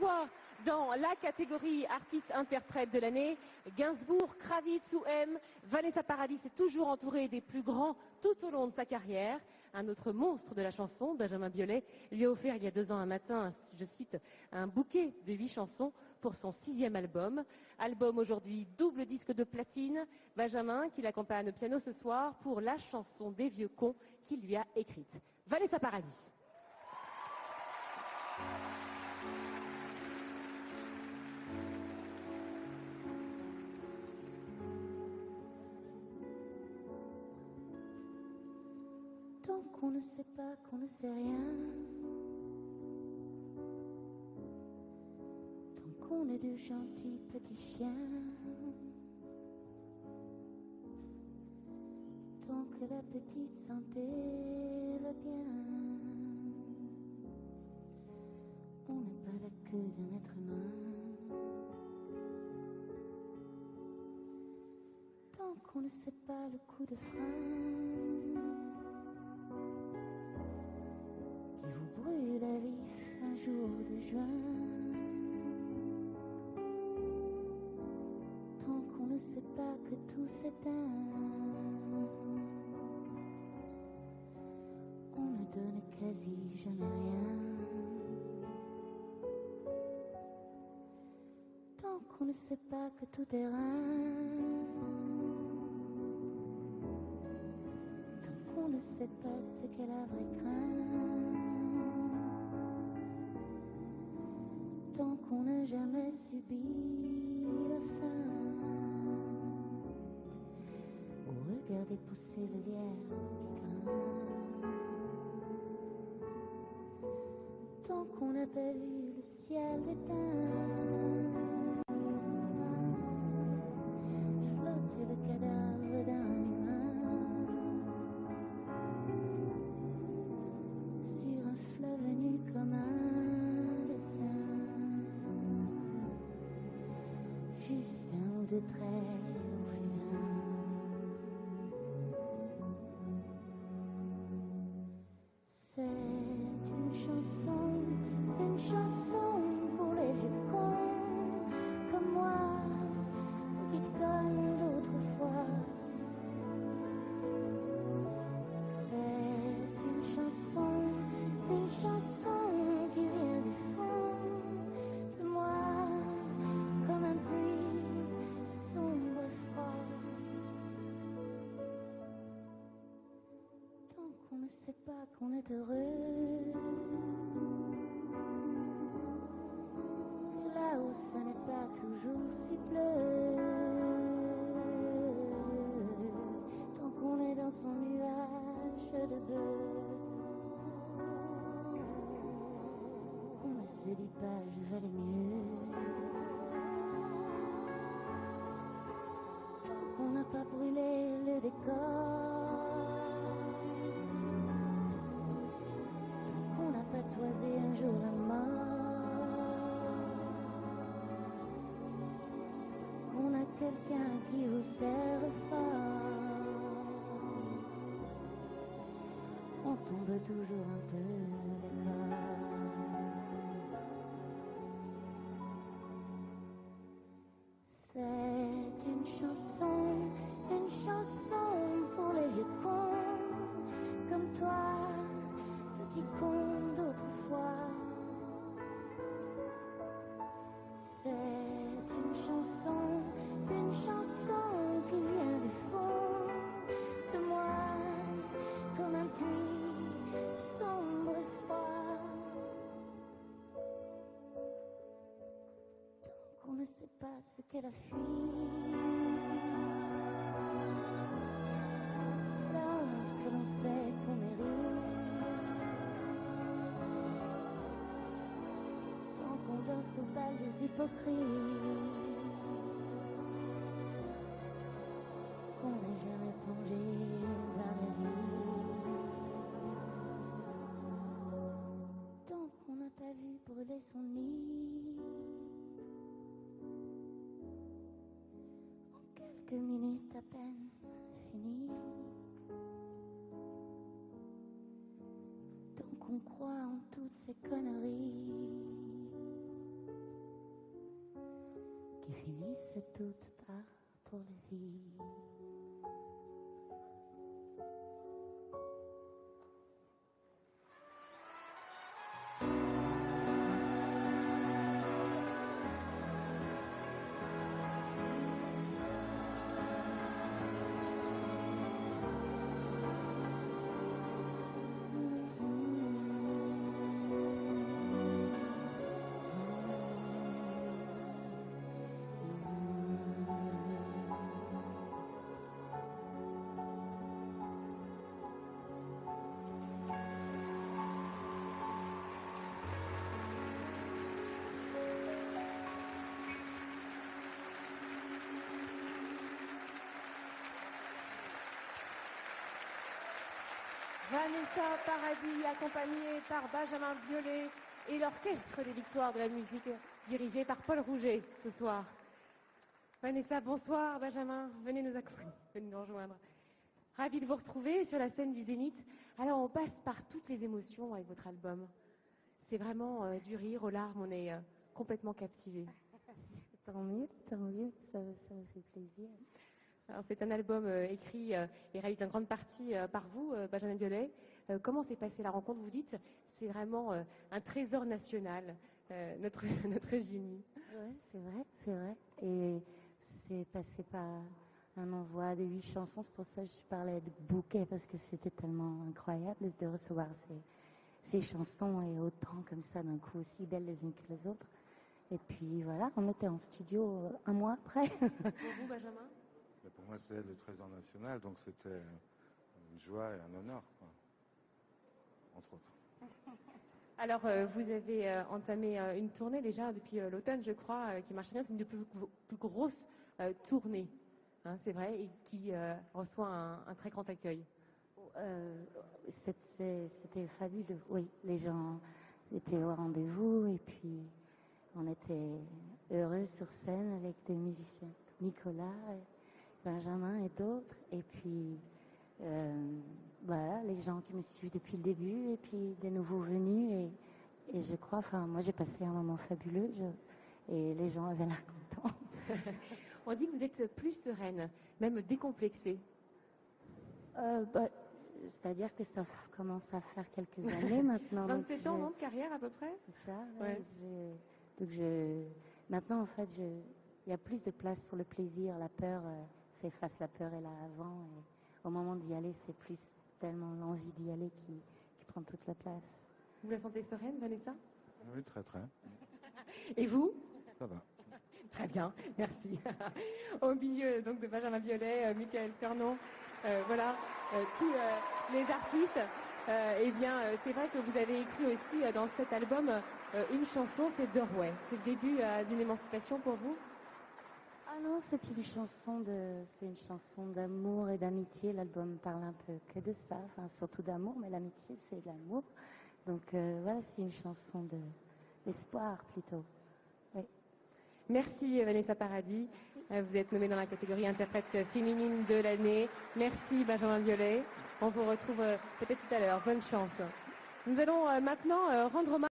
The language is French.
fois dans la catégorie artiste-interprète de l'année. Gainsbourg, Kravitz ou M, Vanessa Paradis est toujours entourée des plus grands tout au long de sa carrière. Un autre monstre de la chanson, Benjamin Biolay, lui a offert il y a 2 ans un matin, je cite, un bouquet de 8 chansons pour son 6e album. Album aujourd'hui double disque de platine. Benjamin qui l'accompagne au piano ce soir pour la chanson des vieux cons qu'il lui a écrite. Vanessa Paradis. Tant qu'on ne sait pas, qu'on ne sait rien, tant qu'on est de gentils petits chiens, tant que la petite santé va bien, on n'est pas la queue d'un être humain. Tant qu'on ne sait pas le coup de frein qui vous brûle à vif un jour de juin, tant qu'on ne sait pas que tout s'éteint, on ne donne quasi jamais rien. Tant qu'on ne sait pas que tout est rein, tant qu'on ne sait pas ce qu'est la vraie crainte, tant qu'on n'a jamais subi la faim, ou regardez pousser le lierre qui grimpe, tant qu'on n'a pas vu le ciel d'éteint, flotter le cadavre d'un humain sur un fleuve nu comme un dessin, juste un ou deux traits au fusain. C'est une chanson pour les vieux cons comme moi, petite conne d'autrefois. C'est une chanson qui vient du fond de moi, comme un puits sombre et froid. Tant qu'on ne sait pas qu'on est heureux, que là-haut ce n'est pas toujours si bleu, tant qu'on est dans son nuage de bleu, qu'on ne se dit pas je valais mieux, tant qu'on n'a pas brûlé le décor, tant qu'on n'a pas toisé un jour la mort, tant qu'on a quelqu'un qui vous serre fort, on tombe toujours un peu d'accord. C'est une chanson pour les vieux cons comme toi, petit con d'autrefois. C'est une chanson qui vient du fond de moi, comme un puits sombre et froid. Tant qu'on ne sait pas ce qu'est la fuite, la honte que l'on sait qu'on mérite, tant qu'on danse au bal des hypocrites, qu'on n'est jamais plongé dans la vie, tant qu'on n'a pas vu brûler son nid, en quelques minutes à peine finies, tant qu'on croit en toutes ces conneries, qui finissent toutes par pour la vie. Vanessa Paradis, accompagnée par Benjamin Biolay et l'Orchestre des Victoires de la musique, dirigé par Paul Rouget ce soir. Vanessa, bonsoir. Benjamin, venez nous accompagner, venez nous rejoindre. Ravi de vous retrouver sur la scène du Zénith. Alors, on passe par toutes les émotions avec votre album. C'est vraiment du rire aux larmes, on est complètement captivés. Tant mieux, ça me fait plaisir. Alors, c'est un album écrit et réalisé en grande partie par vous, Benjamin Biolay. Comment s'est passée la rencontre? Vous dites, c'est vraiment un trésor national, notre génie. Oui, c'est vrai. Et c'est passé par un envoi de 8 chansons. C'est pour ça que je parlais de bouquet, parce que c'était tellement incroyable de recevoir ces chansons et autant comme ça d'un coup, aussi belles les unes que les autres. Et puis voilà, on était en studio un mois après. Pour vous, Benjamin? Pour moi, c'est le trésor national, donc c'était une joie et un honneur, quoi. Entre autres. Alors, vous avez entamé une tournée déjà depuis l'automne, je crois, qui marche bien. C'est une des plus grosses tournées, hein, c'est vrai, et qui reçoit un très grand accueil. C'était fabuleux, oui. Les gens étaient au rendez-vous et puis on était heureux sur scène avec des musiciens, Nicolas, Benjamin et d'autres. Et puis, voilà, les gens qui me suivent depuis le début et puis des nouveaux venus. Et je crois, enfin, moi j'ai passé un moment fabuleux et les gens avaient l'air contents. On dit que vous êtes plus sereine, même décomplexée. C'est-à-dire que ça commence à faire quelques années maintenant. 27 ans, non, de carrière à peu près? C'est ça, ouais. Maintenant, en fait, il y a plus de place pour le plaisir. La peur s'efface, la peur est là avant. Et au moment d'y aller, c'est plus tellement l'envie d'y aller qui prend toute la place. Vous la sentez sereine, Vanessa? Oui, très, très. Et vous? Ça va. Très bien, merci. Au milieu donc de Benjamin Biolay, Michael Fernon, voilà, tous les artistes. Eh bien, c'est vrai que vous avez écrit aussi dans cet album une chanson, c'est Doorway. C'est le début d'une émancipation pour vous? Ah non, c'est une chanson d'amour et d'amitié. L'album parle un peu que de ça, enfin surtout d'amour, mais l'amitié c'est de l'amour. Donc voilà, c'est une chanson d'espoir plutôt. Oui. Merci Vanessa Paradis. Vous êtes nommée dans la catégorie interprète féminine de l'année. Merci Benjamin Biolay. On vous retrouve peut-être tout à l'heure. Bonne chance. Nous allons maintenant rendre hommage